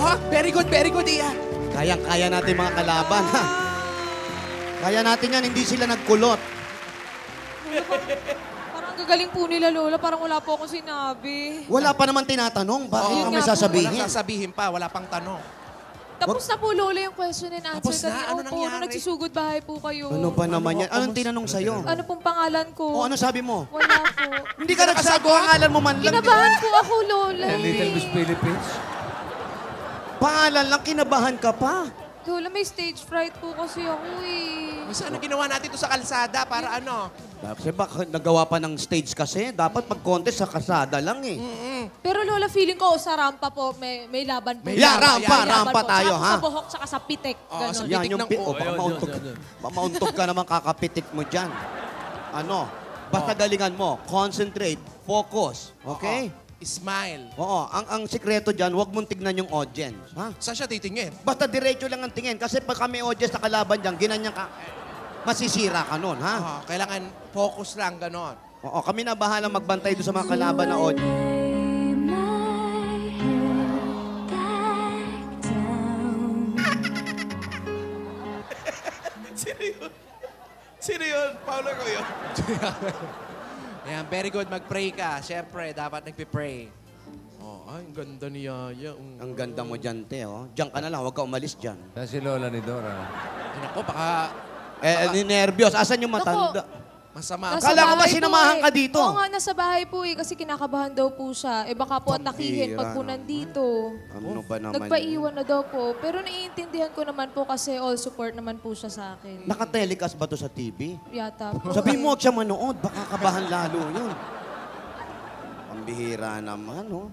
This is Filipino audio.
Oh, very good, Iya. Kayang-kaya natin mga kalaban, ha? Kaya natin yan, hindi sila nagkulot. Parang gagaling po nila, Lola. Parang wala po akong sinabi. Wala pa naman tinatanong. Bakit Ayun kami nga po. sasabihin? Walang sasabihin pa, wala pang tanong. Tapos na po, Lola, yung question and answer. Tapos na? Kanina Ano po, nangyari? nung nagsusugod bahay po kayo. Ano ba naman yan? Anong tinanong sa'yo? Ano pong pangalan ko? O ano sabi mo? Wala po. Hindi ka nagsabi pangalan mo man lang. Kinabahan po ako, Lola. Little Miss Philippines. Pangalan lang, kinabahan ka pa. Lola, may stage fright po kasi ako eh. Ano ginawa natin ito sa kalsada para ano? Kasi baka nagawa pa ng stage kasi. Dapat pag-contest sa kasada lang eh. Pero Lola, feeling ko sa rampa po, may laban po. May Yeah, laban, rampa, yan, rampa po. tayo, Tsaka ha? Sa buhok, tsaka sa pitek. Ganon. sa Yan pitik yung ng baka mauntog. Mamauntog ka naman, kakapitik mo dyan. Ano? Basta galingan mo. Concentrate. Focus. Okay? Smile. Oo. Ang sikreto dyan, huwag mong tignan yung audience. Ha? Saan siya titingin? Basta diretso lang ang tingin. Kasi pag kami audience na kalaban dyan, ginanyan ka, masisira ka nun, ha? Kailangan focus lang, ganon. Oo, kami na bahala magbantay doon sa mga kalaban na audience. Sino yun? Paolo ko yun. Ayan, very good. Mag-pray ka. Siyempre, dapat nagpipray. Oh, ay, ang ganda ni Yaya. Ang ganda mo dyan, te, oh. Diyan ka na lang, huwag ka umalis dyan. Yan si Lola ni Dora. Ay, naku, baka Ninervyos. Asan yung matanda? masama. Nasa Kala ko ba bahay po sinamahan eh. ka dito? Oo nga, nasa bahay po eh. Kasi kinakabahan daw po siya. Eh baka po atakihin pag po Pambira nandito. Ano ba naman Nagpaiwan na daw po. Pero naiintindihan ko naman po kasi all support naman po siya sa akin. Naka-telecast ba to sa TV? Yata po. Sabi mo, huwag siya manood. Baka kabahan lalo yun. Pambihira naman, oh.